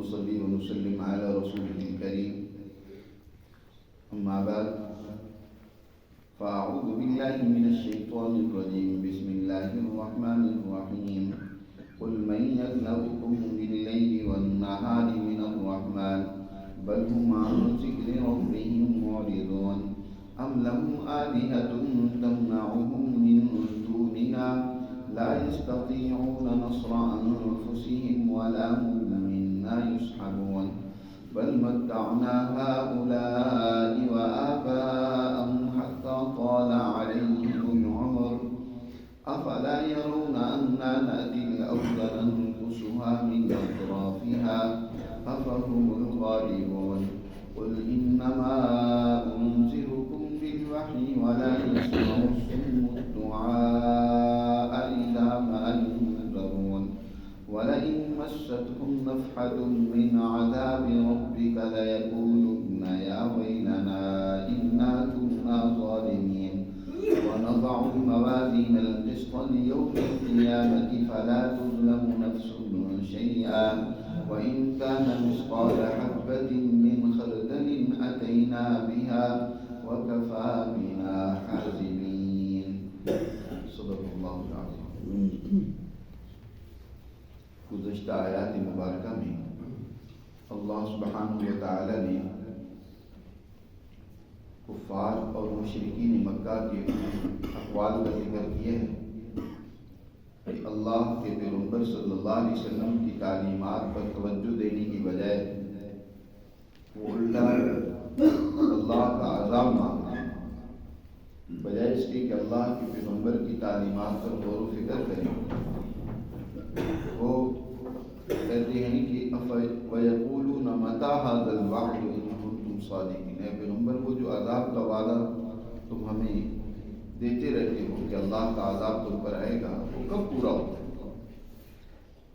ونصلي ونسلم على رسوله الكريم أما بعد فأعوذ بالله من الشيطان الرجيم بسم الله الرحمن الرحيم قل من يكلؤكم بالليل والنهار من الرحمن بل هم عن ذكر ربهم معرضون أم لهم آلهة تمنعهم من دوننا لا يستطيعون نصر أنفسهم ولا هم منا يسحبون بل متعنا هؤلاء وآباءهم حتى طال عليهم العمر أفلا يرون أنا نأتي الأرض ننقصها من أطرافها أفهم الغالبون قل إنما أنذركم بالوحي ولا يسمع الصم الدعاء إذا ما ينذرون ولئن مستهم نفحة من عذاب ربك ليقولن يا ويلنا إنا كنا ظالمين ونضع الموازين القسط ليوم القيامة فلا تظلم نفس شيئا وإن كان مثقال حبة من خردل أتينا بها وكفى بنا حاسبين صدق اللہ العظیم. گزشتہ آیات مبارکہ میں اللہ سبحانہ و تعالی نے کفار اور مشرکین مکہ کے اقوال کا ذکر کیا ہے کہ اللہ کے پیغمبر صلی اللہ علیہ وسلم کی تعلیمات پر توجہ دینے کی بجائے وہ الٹا اللہ کا عذاب مانگتے ہیں، بجائے اس کے کہ اللہ کے پیغمبر کی تعلیمات پر غور و فکر کریں. وہ کہتے ہیں کہ وَيَقُولُونَ مَتَىٰ هَٰذَا الْوَعْدُ إِن كُنتُمْ صَادِقِينَ. اے پیغمبر وہ جو عذاب کا وعدہ تم ہمیں دیتے رہتے ہو کہ اللہ کا عذاب تم پر آئے گا، وہ کب پورا ہوگا؟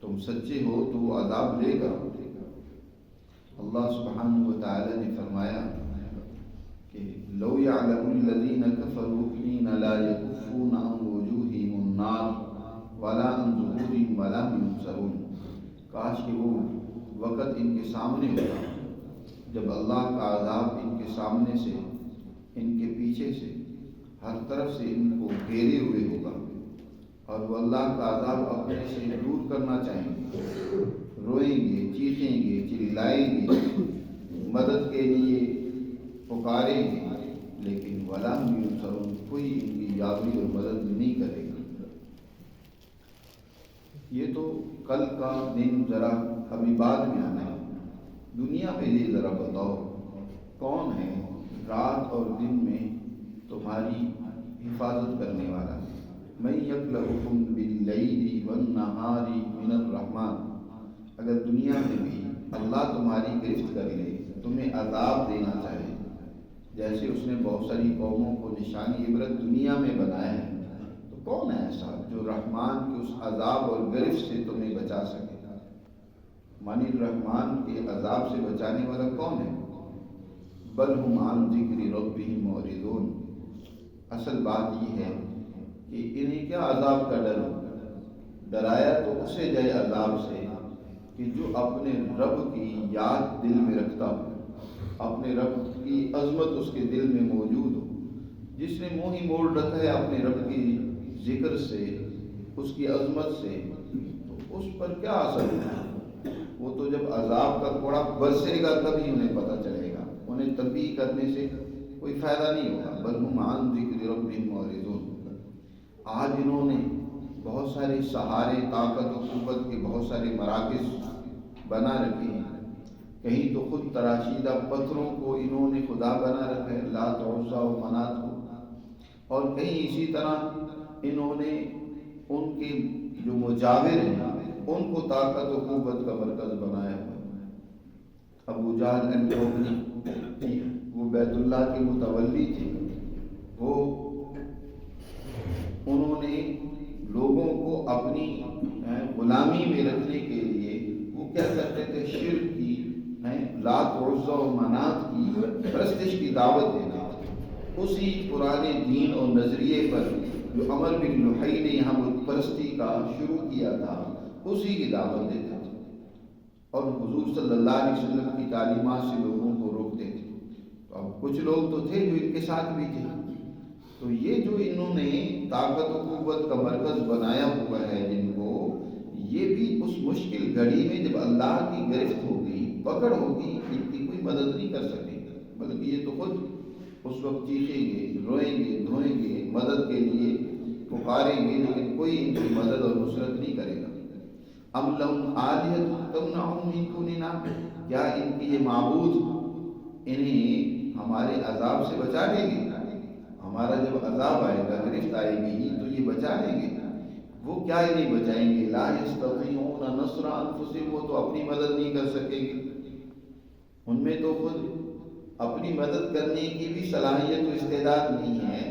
تم سچے ہو تو وہ عذاب لے گا. اللہ سبحانہ و تعالی نے فرمایا کہ لو يعلم الذين كفروا حين لا يكفون عن وجوههم النار ولا عن ظهورهم ولا هم ينصرون. کاش کہ وہ وقت ان کے سامنے ہوتا جب اللہ کا عذاب ان کے سامنے سے، ان کے پیچھے سے، ہر طرف سے ان کو گھیرے ہوئے ہوگا اور وہ اللہ کا عذاب اپنے سے دور کرنا چاہیں گے، روئیں گے، چیخیں گے، چلائیں گے، مدد کے لیے پکاریں گے، لیکن ولا هم ينصرون، کوئی ان کی یاوی اور مدد نہیں کرے گا. یہ تو کل کا دن ذرا ابھی بعد میں آنا ہے. دنیا میں یہ ذرا بتاؤ کون ہے رات اور دن میں تمہاری حفاظت کرنے والا؟ من یکلؤکم باللیل والنہار من الرحمن. اگر دنیا میں بھی اللہ تمہاری گرفت کر لے، تمہیں عذاب دینا چاہے، جیسے اس نے بہت ساری قوموں کو نشانی عبرت دنیا میں بنایا ہے، تو کون ہے ایسا جو رحمان کے اس عذاب اور گرفت سے تمہیں بچا سکے؟ مانی رحمان کے عذاب سے بچانے والا کون ہے؟ بل ہم عن ذکر ربہم معرضون. اصل بات یہ ہے کہ انہیں کیا عذاب کا ڈر؟ ڈرایا تو اسے جائے عذاب سے کہ جو اپنے رب کی یاد دل میں رکھتا ہو، اپنے رب کی عظمت اس کے دل میں موجود ہو. جس نے منہ ہی موڑ رکھا ہے اپنے رب کی ذکر سے، اس کی عظمت سے، تو اس پر کیا اثر ہوگا؟ وہ تو جب عذاب کا کوڑا برسے گا تبھی انہیں پتہ چلے گا. انہیں تنبیہ کرنے سے کوئی فائدہ نہیں ہوگا. بل ہم عن ذکر ربہم معرضون. آج انہوں نے بہت سارے سہارے، طاقت و قوت کے بہت سارے مراکز بنا رکھے ہیں. کہیں تو خود تراشیدہ پتھروں کو انہوں نے خدا بنا رکھا ہے، لات و عزا و منات کو، اور کہیں اسی طرح انہوں نے ان کے جو مجاور ہیں ان کو طاقت و قوت کا مرکز بنایا ہوا. ابو جہل الجوہنی وہ بیت اللہ کے متولی تھے. وہ انہوں نے لوگوں کو اپنی غلامی میں رکھنے کے لیے وہ کیا کرتے تھے؟ شرک کی، لات و عزا و منات کی پرستش کی دعوت دینا. اسی پرانے دین اور نظریے پر جو عمر بن لحی نے یہاں بت پرستی کا شروع کیا تھا، اسی کی دعوت دیتے تھے. اور حضور صلی اللہ علیہ وسلم کی تعلیمات سے لوگوں کو روکتے تھے۔ تو اب کچھ لوگ تو تھے جو ان کے ساتھ بھی تھے، تو یہ جو انہوں نے طاقت و قوت کا مرکز بنایا ہوا ہے جن کو، یہ بھی اس مشکل گھڑی میں جب اللہ کی گرفت ہوگی، پکڑ ہوگی، ان کی کوئی مدد نہیں کر سکے گا، بلکہ یہ تو خود اس وقت چیخیں گے، روئیں گے، دھوئیں گے، مدد کے لیے پکاریں گے، لیکن کوئی ان کی مدد اور نصرت نہیں کرے گا۔ ام لہم آلیہۃ تمنعہم من دوننا، کیا ان کی یہ معبود انہیں ہمارے عذاب سے بچا لیں گے؟ ہمارا جب عذاب آئے گا، گرفت آئے گی، تو یہ بچا لیں گے؟ وہ کیا انہیں بچائیں گے؟ لا یستطیعون نصر انفسہم، وہ تو اپنی مدد نہیں کر سکیں گے، ان میں تو خود اپنی مدد کرنے کی بھی صلاحیت و استعداد نہیں ہے،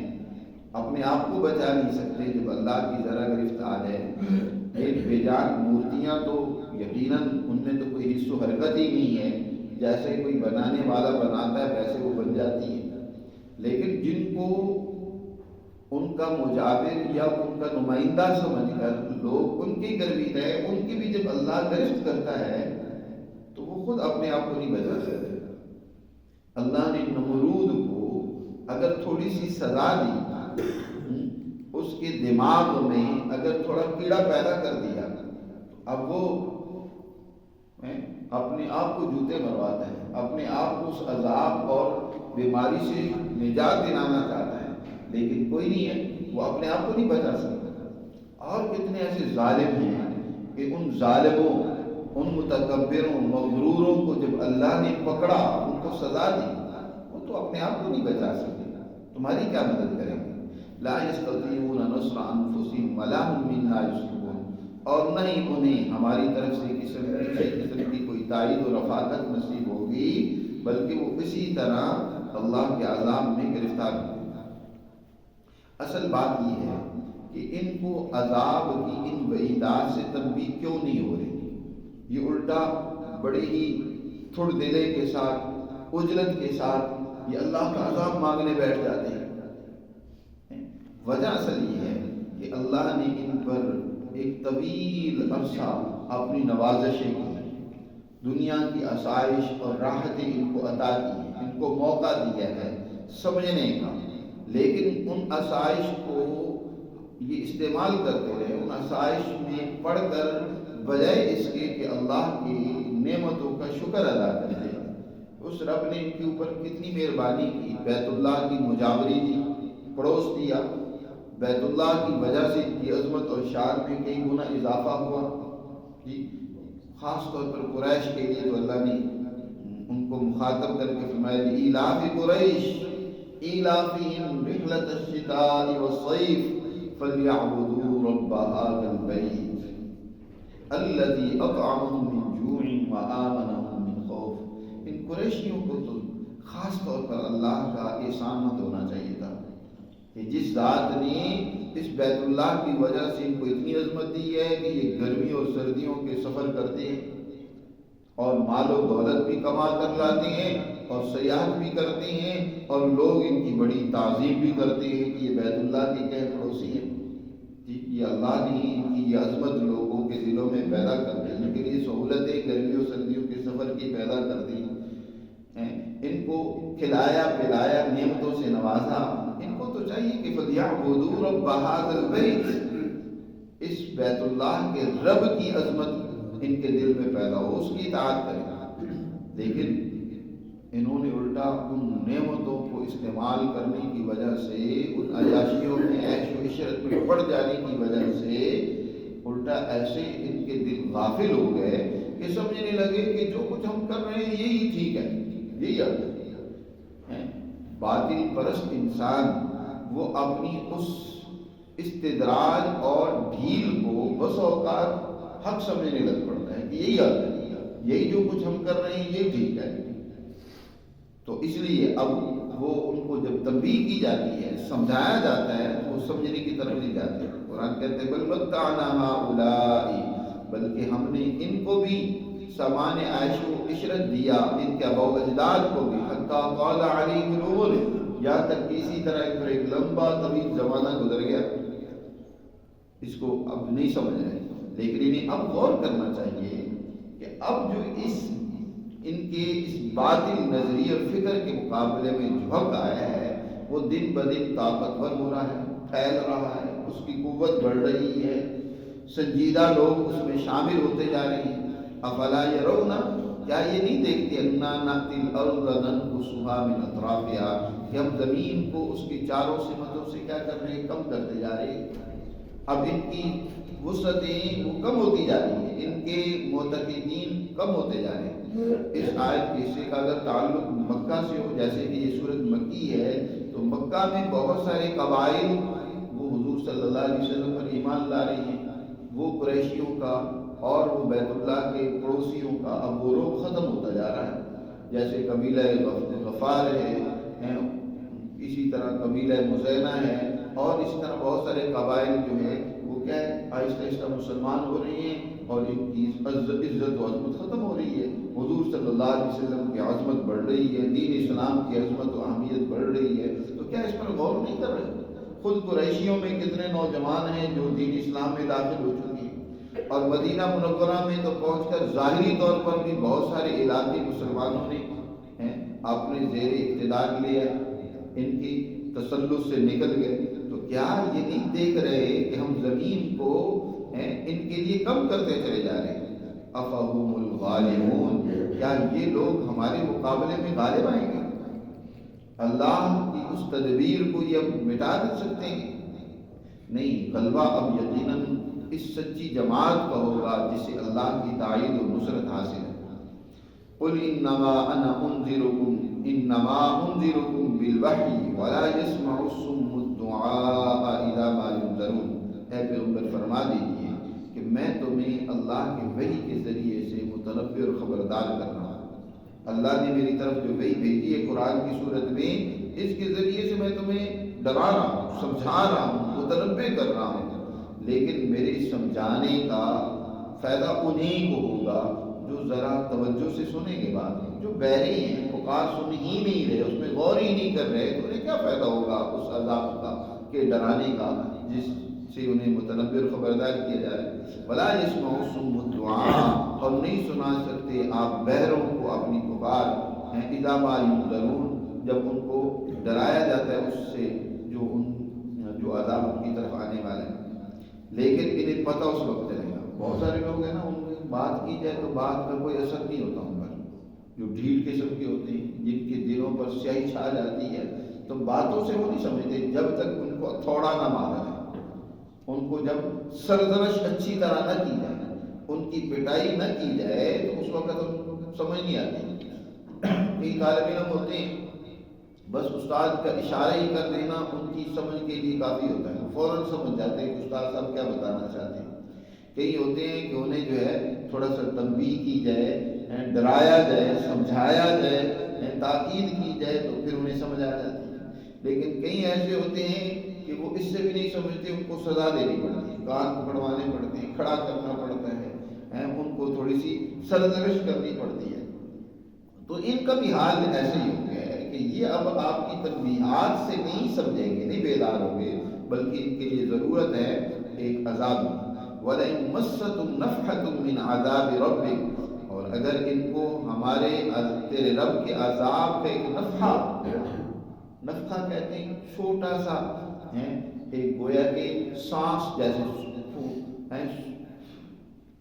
اپنے آپ کو بچا نہیں سکتے جب اللہ کی ذرا گرفت آ جائے۔ ایک بے جان مورتیاں تو یقیناً ان میں تو کوئی حص و حرکت ہی نہیں ہے، جیسے کوئی بنانے والا بناتا ہے ویسے وہ بن جاتی ہے، لیکن جن کو ان کا مجاور یا ان کا نمائندہ سمجھ کر لوگ ان کی گروید ہے، ان کی بھی جب اللہ گرفت کرتا ہے تو وہ خود اپنے آپ کو نہیں بچا سکتے۔ اللہ نے نمرود کو اگر تھوڑی سی سزا دی، اس کے دماغ میں اگر تھوڑا کیڑا پیدا کر دیا، تو اب وہ اپنے آپ کو جوتے مرواتا ہے، اپنے آپ کو اس عذاب اور بیماری سے نجات دلانا چاہتا ہے، لیکن کوئی نہیں ہے، وہ اپنے آپ کو نہیں بچا سکتا۔ اور کتنے ایسے ظالم ہیں کہ ان ظالموں، ان متکبروں، مغروروں کو جب اللہ نے پکڑا، ان کو سزا دی، وہ تو اپنے آپ کو نہیں بچا سکتے، تمہاری کیا مدد کریں گے؟ لا یستطیعون نصر انفسہم ولا هم منا یصحبون، اور نہ ہی انہیں ہماری طرف سے کسی قسم کی کوئی تائید و رفاقت نصیب ہوگی، بلکہ وہ اسی طرح اللہ کے عذاب میں گرفتار ہوں گے۔ اصل بات یہ ہے کہ ان کو عذاب کی ان وعیدات سے تنبیہ کیوں نہیں ہو رہی؟ یہ الٹا بڑے ہی تھوڑ دلے کے ساتھ، اجلت کے ساتھ یہ اللہ کا عذاب مانگنے بیٹھ جاتے ہیں۔ وجہ اصل یہ ہے کہ اللہ نے ان پر ایک طویل عرصہ اپنی نوازشیں کی، دنیا کی آسائش اور راحتیں ان کو عطا کی ہیں، ان کو موقع دیا ہے سمجھنے کا، لیکن ان آسائش کو یہ استعمال کرتے رہے، ان آسائش میں پڑھ کر بجائے اس کے کہ اللہ کی نعمتوں کا شکر ادا کرتے ہیں۔ اس رب نے ان کے اوپر کتنی مہربانی کی، بیت اللہ کی مجاوری دی، پڑوس دیا، بیت اللہ کی وجہ سے ان کی عظمت اور شان میں کئی گنا اضافہ ہوا جی۔ خاص طور پر قریش کے لیے تو اللہ نے ان کو مخاطب کر کے فرمایا لإیلاف قریش ایلافہم رحلۃ الشتاء والصیف فلیعبدوا رب ھذا البیت الذی اطعمہم من جوع وآمنہم من خوف۔ ان قریشیوں کو تو خاص طور پر اللہ کا احسان مت ہونا چاہیے تھا کہ جس ذات نے اس بیت اللہ کی وجہ سے ان کو اتنی عظمت دی ہے کہ یہ گرمی اور سردیوں کے سفر کرتے ہیں اور مال و دولت بھی کما کر لاتے ہیں اور سیاحت بھی کرتے ہیں، اور لوگ ان کی بڑی تعظیم بھی کرتے ہیں کہ یہ بیت اللہ کے کہہ پڑوسی ہیں جی۔ یہ اللہ نے ان کی یہ عظمت لوگوں کے دلوں میں پیدا کر دی، ان کے لیے سہولتیں گرمی اور سردیوں کے سفر کی پیدا کر دی، ان کو کھلایا پلایا، نعمتوں سے نوازا۔ ان کو تو چاہیے کہ فَلْيَعْبُدُوا رَبَّ هَذَا الْبَيْتِ، اس بیت اللہ کے رب کی عظمت ان کے دل میں پیدا ہو، اس کی اطاعت کریں، لیکن انہوں نے الٹا ان نعمتوں کو استعمال کرنے کی وجہ سے، ان عیاشیوں میں عیش و عشرت میں پڑ جانے کی وجہ سے الٹا ایسے ان کے دل غافل ہو گئے کہ سمجھنے لگے کہ جو کچھ ہم کر رہے ہیں یہی ٹھیک ہے، یہی ہے۔ باطل پرست انسان وہ اپنی اس استدراج اور ڈھیل کو بس اوقات حق سمجھنے لگ پڑتا ہے کہ یہی حق ہے، یہی جو کچھ ہم کر رہے ہیں یہ ٹھیک ہے۔ تو اس لیے اب وہ ان کو جب تنبیہ کی جاتی ہے، سمجھایا جاتا ہے، تو وہ سمجھنے کی طرف نہیں جاتے۔ قرآن کہتے ہیں بل متعنا ہؤلاء، بلکہ ہم نے ان کو بھی سامان عیش و عشرت دیا، ان کے آباء و اجداد کو بھی، حتیٰ طال علیہم العمر، یہاں تک کہ اسی طرح ان پر ایک لمبا طویل زمانہ گزر گیا۔ اس کو اب نہیں سمجھ رہے، لیکن انہیں اب غور کرنا چاہیے کہ کہ اب جو ان کے اس باطل نظریے اور فکر کے مقابلے میں جھک آیا ہے وہ دن بدن طاقتور ہو رہا ہے، پھیل رہا ہے، اس کی قوت بڑھ رہی ہے، سنجیدہ لوگ اس میں شامل ہوتے جا رہے ہیں۔ افلا یرون، کیا یہ نہیں دیکھتے انا ناتی الارض ننقصها من اطرافها کہ ہم زمین کو اس کی چاروں سمتوں سے کیا کر رہے ہیں، کم کرتے جا رہے ہیں۔ اب ان کی وسعتیں وہ کم ہوتی جا رہی ہیں، ان کے معتقدین کم ہوتے جا رہے ہیں۔ اس آیت کے حصے کا اگر تعلق مکہ سے ہو، جیسے کہ یہ سورت مکی ہے، تو مکہ میں بہت سارے قبائل وہ حضور صلی اللہ علیہ وسلم پر ایمان لا رہے ہیں، وہ قریشیوں کا اور وہ بیت اللہ کے پڑوسیوں کا اب وہ روح ختم ہوتا جا رہا ہے۔ جیسے قبیلہ غفار ہے، اسی طرح قبیلہ مزینہ ہے، اور اسی طرح بہت سارے قبائل جو ہے وہ کیا ہے، آہستہ آہستہ مسلمان ہو رہے ہیں اور ان کی عزت و عظمت ختم ہو رہی ہے۔ حضور صلی اللہ علیہ وسلم کی عظمت بڑھ رہی ہے، دین اسلام کی عظمت و اہمیت بڑھ رہی ہے، تو کیا اس پر غور نہیں کر رہے؟ خود قریشیوں میں کتنے نوجوان ہیں جو دین اسلام میں داخل ہو چکی ہیں، اور مدینہ منورہ میں تو پہنچ کر ظاہری طور پر بھی بہت سارے علاقی مسلمانوں نے اپنے زیر اقتدار لیا، ان کی تسلط سے نکل گئے۔ تو کیا یہ نہیں دیکھ رہے کہ ہم زمین کو ان کے لیے کم کرتے چلے جا رہے ہیں؟ افہم الغالبون، کیا یہ لوگ ہمارے مقابلے میں غالب آئیں گے؟ اللہ کی اس تدبیر کو یہ اب مٹا دے سکتے ہیں؟ نہیں، غلبہ اب یقیناً اس سچی جماعت کا ہوگا جسے اللہ کی تائید و نصرت حاصل ہے۔ قل انما انا انذرکم بالوحی ولا يسمع الصم الدعاء اذا ما ينذرون۔ اے پیغمبر فرما دیجیے کہ میں تمہیں اللہ کے وحی کے ذریعے سے متنبہ اور خبردار کر رہا ہوں۔ اللہ نے میری طرف جو وحی بھیجی ہے قرآن کی صورت میں، اس کے ذریعے سے میں تمہیں ڈرا رہا ہوں، سمجھا رہا ہوں، متنبہ کر رہا ہوں، لیکن میرے سمجھانے کا فائدہ انہیں کو ہوگا جو ذرا توجہ سے سنیں گے بات۔ جو بہرے ہیں، پکار سن ہی نہیں رہے، اس میں غور ہی نہیں کر رہے، تو انہیں کیا فائدہ ہوگا اس عذاب کا کہ ڈرانے کا جس سے انہیں متنبہ اور خبردار کیا جا رہا ہے۔ ولا يسمع الصم الدعاء، اور نہیں سنا سکتے آپ بہروں کو اپنی پکار، اذا ما ينذرون، جب ان کو ڈرایا جاتا ہے اس سے جو عذاب ان کی طرف آنے والا ہے، لیکن انہیں پتہ اس وقت چلے گا۔ بہت سارے لوگ ہیں نا، ان میں بات کی جائے تو بات کا کوئی اثر نہیں ہوتا ان پر، جو ڈھیل قسم کے ہوتے ہیں، جن کے دلوں پر سیاہی چھا جاتی ہے، تو باتوں سے وہ نہیں سمجھتے جب تک ان کو تھوڑا نہ مارا جائے، ان کو جب سرزنش اچھی طرح نہ کی جائے، ان کی پٹائی نہ کی جائے، تو اس وقت ان کو سمجھ نہیں آتی۔ کئی طالب علم ہوتے ہیں، بس استاد کا اشارہ ہی کر دینا ان کی سمجھ کے لیے کافی ہوتا ہے، وہ فوراً سمجھ جاتے ہیں کہ استاد صاحب کیا بتانا چاہتے ہیں۔ کئی ہوتے ہیں کہ انہیں جو ہے تھوڑا سا تنبیہ کی جائے، ڈرایا جائے، سمجھایا جائے، تاکید کی جائے تو پھر انہیں سمجھ آ جاتی ہے۔ لیکن کئی ایسے ہوتے ہیں کہ وہ اس سے بھی نہیں سمجھتے، ان کو سزا دینی پڑتی ہے، کان پکڑوانے پڑتے ہیں، کھڑا کرنا پڑتا ہے، ان کو تھوڑی سی سرزنش کرنی پڑتی ہے۔ تو ان کا بھی حال ایسے ہی ہو گیا ہے کہ یہ اب آپ کی تنبیہات سے نہیں سمجھیں گے، نہیں بیدار ہوں گے، بلکہ ان کے لیے ضرورت ہے ایک عذاب کی۔ وَلَئِن مَسَّتْهُمْ نَفْحَةٌ مِّنْ عَذَابِ رَبِّكَ، اور اگر ان کو ہمارے تیرے رب کے عذاب کا ایک نفحہ کہتے ہیں چھوٹا سا، ایک گویا کہ سانس جیسے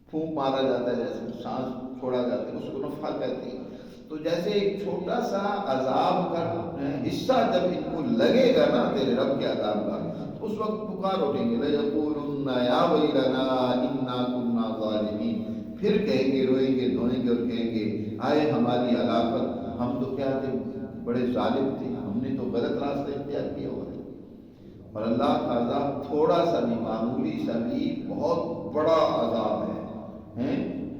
پھونک مارا جاتا ہے، جیسے سانس چھوڑا جاتا ہے، اس کو نفحہ کہتے ہیں۔ تو جیسے ایک چھوٹا سا عذاب کا حصہ جب ان کو لگے گا نا تیرے رب کے عذاب کا، اس وقت پکار اٹھیں گے، لَيَقُولُنَّ يَا وَيْلَنَا إِنَّا كُنَّا ظَالِمِينَ، پھر کہیں گے، روئیں گے، دھوئیں گے اور کہیں گے آئے ہماری ہلاکت، ہم تو کیا تھے، بڑے ظالم تھے، ہم نے تو غلط راستہ اختیار کیا ہوا ہے۔ اور اللہ کا عذاب تھوڑا سا بھی، معمولی سا بھی بہت بڑا عذاب ہے،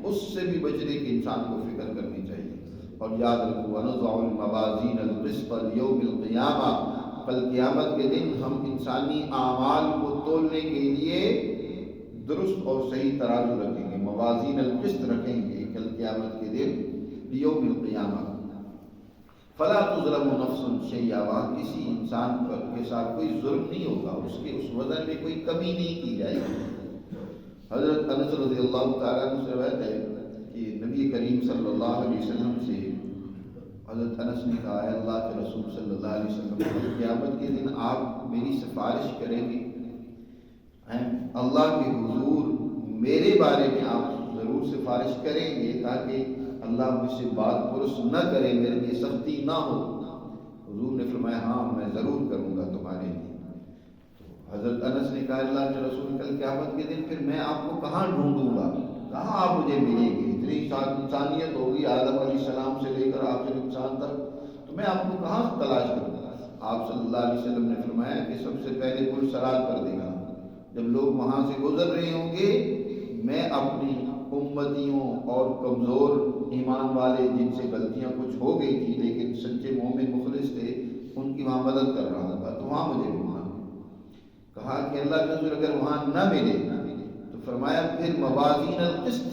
اس سے بھی بچنے کی انسان کو فکر کرنی چاہیے۔ اور یاد رکھو وَنَضَعُ الْمَوَازِينَ الْقِسْطَ لِيَوْمِ الْقِيَامَةِ، کل قیامت کے دن ہم انسانی اعمال کو تولنے کے لیے درست اور صحیح ترازو رکھیں گے، موازین القسط رکھیں گے کل قیامت کے دن، لیوم القیامہ۔ فلا تظلم نفس شیئا، کسی انسان کے ساتھ کوئی ظلم نہیں ہوگا، اس کے اس وزن میں کوئی کمی نہیں کی جائے گی۔ حضرت انس رضی اللہ تعالیٰ عنہ سے روایت ہے کہ نبی نبی کریم صلی اللہ علیہ وسلم سے حضرت انس نے کہا ہے اللہ کے رسول صلی اللہ علیہ وسلم قیامت کے دن آپ میری سفارش کریں گے، اللہ کے حضور میرے بارے میں آپ ضرور سفارش کریں گے تاکہ اللہ مجھ سے بات پرس نہ کرے، میرے لیے سختی نہ ہو؟ حضور نے فرمایا ہاں میں ضرور کروں گا تمہارے لیے۔ تو حضرت انس نے کہا اللہ کے رسول کل قیامت کے دن پھر میں آپ کو کہاں ڈھونڈوں گا، کہاں آپ مجھے ملیں گے؟ اتنی انسانیت ہوگی آدم علیہ السلام سے لے کر آخر انسان تک، تو میں آپ کو کہاں تلاش کروں گا؟ آپ صلی اللہ علیہ وسلم نے فرمایا کہ سب سے پہلے پل سرات کر دے گا، جب لوگ وہاں سے گزر رہے ہوں گے میں اپنی امتیوں اور کمزور ایمان والے جن سے غلطیاں کچھ ہو گئی تھی لیکن سچے مومن مخلص تھے ان کی وہاں مدد کر رہا تھا، تو وہاں مجھے ڈھونڈنا۔ کہا کہ اللہ کے رسول اگر وہاں نہ ملے تو فرمایا پھر موازین القسط،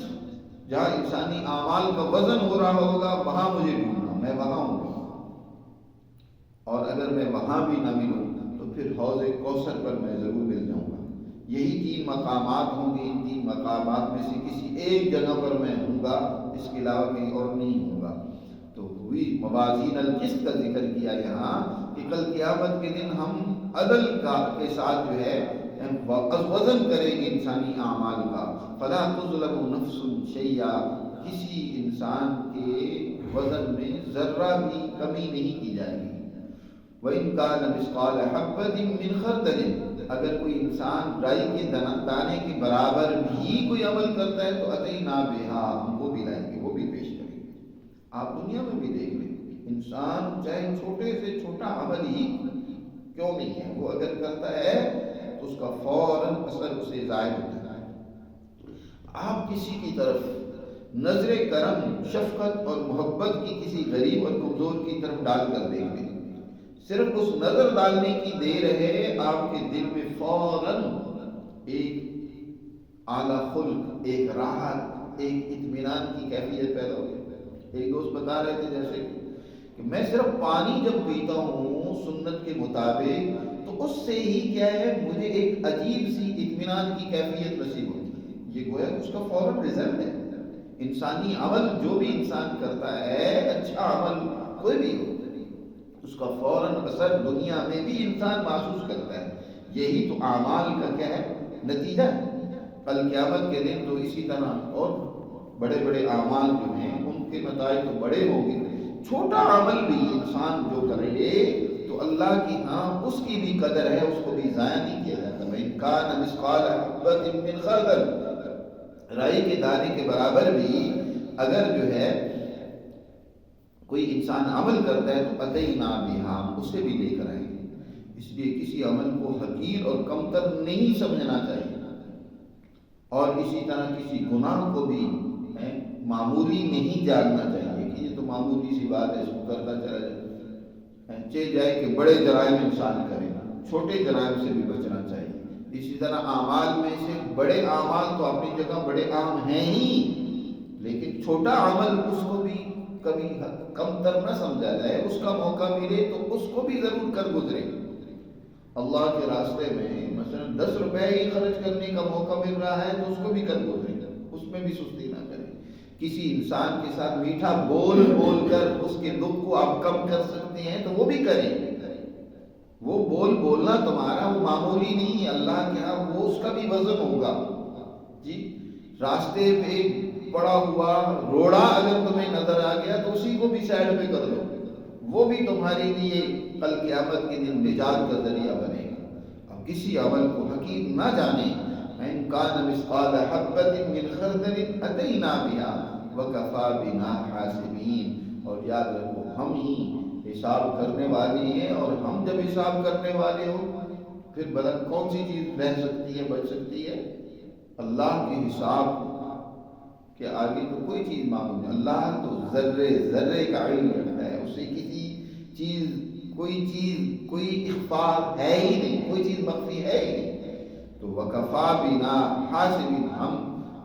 جہاں انسانی اعمال کا وزن ہو رہا ہوگا وہاں مجھے ڈھونڈنا، میں وہاں ہوں گا۔ اور اگر میں وہاں بھی نہ ملوں تو پھر حوض کوثر پر میں ضرور مل جاؤں گا۔ یہی 3 مقامات ہوں گے، ان 3 مقامات میں سے کسی ایک جگہ پر میں ہوں گا، اس کے علاوہ کہیں اور نہیں ہوں گا۔ تو ہوئی موازین القسط کا ذکر کیا یہاں کہ کل قیامت کے دن ہم عدل کے ساتھ جو ہے وزن کریں گے انسانی اعمال کا، فلا تظلم نفس شیئا، کسی انسان کے وزن میں ذرہ بھی کمی نہیں کی جائے گی۔ وَإِنْ كَانَ مِثْقَالَ حَبَّةٍ مِّنْ خَرْدَلٍ، اگر کوئی انسان رائی کے دانے کے برابر بھی کوئی عمل کرتا ہے تو أَتَيْنَا بِهَا، ہم وہ بھی لائیں گے، وہ بھی پیش کریں گے۔ آپ دنیا میں بھی دیکھ لیں، انسان چاہے چھوٹے سے چھوٹا عمل ہی کیوں نہیں ہے، وہ اگر کرتا ہے تو اس کا فوراً اثر اسے ظاہر ہوتا ہے۔ آپ کسی کی طرف نظر کرم، شفقت اور محبت کی کسی غریب اور کمزور کی طرف ڈال کر دیکھ لیں، صرف اس نظر ڈالنے کی دیر ہے آپ کے دل میں فوراً ایک اعلیٰ خلق، ایک راحت، ایک اطمینان کی کیفیت پیدا ہو گئی۔ ایک دوست بتا رہے تھے جیسے کہ میں صرف پانی جب پیتا ہوں سنت کے مطابق تو اس سے ہی کیا ہے مجھے ایک عجیب سی اطمینان کی کیفیت نصیب ہوتی ہے۔ یہ گویا اس کا فوراً رزلٹ ہے۔ انسانی عمل جو بھی انسان کرتا ہے، اچھا عمل کوئی بھی ہو، اس کا فوراً اثر دنیا میں بھی انسان محسوس کرتا ہے۔ یہی تو اعمال کا کیا ہے نتیجہ ہے۔ کل قیامت کے دن تو اسی طرح اور بڑے بڑے اعمال جو ہیں ان کے نتائج تو بڑے ہوں گے، چھوٹا عمل بھی انسان جو کرے تو اللہ کی ہاں اس کی بھی قدر ہے، اس کو بھی ضائع نہیں کیا جاتا۔ وَإِنْ كَانَ مِثْقَالَ حَبَّةٍ مِّنْ خَرْدَلٍ، رائی کے دانے کے برابر بھی اگر جو ہے کوئی انسان عمل کرتا ہے تو أَتَيْنَا بِهَا، اسے بھی لے کر آئیں گے۔ اس لیے کسی عمل کو حقیر اور کمتر نہیں سمجھنا چاہیے، اور اسی طرح کسی گناہ کو بھی معمولی نہیں جاننا چاہیے کہ یہ تو معمولی سی بات ہے، اس کو کرتا چلا جائے جائے کہ بڑے جرائم انسان کرے، چھوٹے جرائم سے بھی بچنا چاہیے۔ اسی طرح اعمال میں سے بڑے اعمال تو اپنی جگہ بڑے عام ہیں ہی، لیکن چھوٹا عمل اس کو بھی کبھی کم تر نہ سمجھا جائے، اس کا موقع ملے تو اس کو بھی ضرور کر گزرے۔ اللہ کے راستے میں مثلا 10 روپے ہی خرچ کرنے کا موقع مل رہا ہے تو اس کو بھی کر گزرے، اس میں بھی سستی نہ کریں۔ کسی انسان کے ساتھ میٹھا بول بول کر اس کے دکھ کو آپ کم کر سکتے ہیں تو وہ بھی کریں۔ وہ بول بولنا تمہارا وہ معمولی نہیں ہے، اللہ کے ہاں وہ اس کا بھی وزن ہوگا۔ جی راستے پہ پڑا ہوا روڑا اگر تمہیں نظر آ گیا تو اسی کو بھی سائڈ پہ کر دو، وہ بھی تمہارے لیے کل قیامت کے دن نجات کا ذریعہ بنے گا۔ اب کسی عمل کو حقیر نہ جانیں۔ إِنْ كَانَ مِثْقَالَ حَبَّةٍ مِّنْ خَرْدَلٍ أَتَيْنَا بِهَا وَكَفَىٰ بِنَا حَاسِبِينَ، اور یاد رکھو ہم ہی حساب کرنے والے ہیں، اور ہم جب حساب کرنے والے ہو پھر بلا کون سی چیز رہ سکتی ہے، بچ سکتی ہے؟ اللہ کے حساب کہ آگے تو کوئی چیز معلوم نہیں، اللہ تو ذرے ذرے کا علم رکھتا ہے، اسے کسی چیز کوئی اخفاء ہے ہی نہیں، کوئی چیز مخفی ہے ہی نہیں۔ تو وَكَفَىٰ بِنَا حَاسِبِينَ، ہم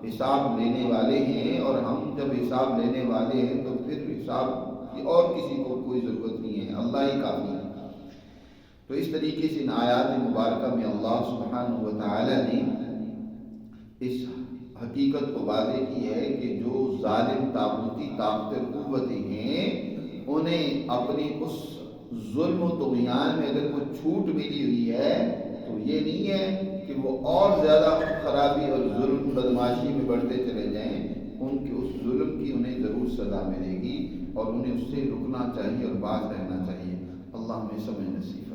حساب لینے والے ہیں، اور ہم جب حساب لینے والے ہیں تو پھر حساب کی اور کسی کو کوئی ضرورت نہیں ہے، اللہ ہی کافی ہے۔ تو اس طریقے سے ان آیات مبارکہ میں اللہ سبحانہ و تعالی نے اس حقیقت کو واضح کی ہے کہ جو ظالم طاغوتی طاقتیں قوتیں ہیں انہیں اپنی اس ظلم و طغیان میں اگر کوئی چھوٹ ملی ہوئی ہے تو یہ نہیں ہے کہ وہ اور زیادہ خرابی اور ظلم بدماشی میں بڑھتے چلے جائیں، ان کے اس ظلم کی انہیں ضرور سزا ملے گی اور انہیں اس سے رکنا چاہیے اور باز رہنا چاہیے۔ اللہ ہمیں سمجھ نصیب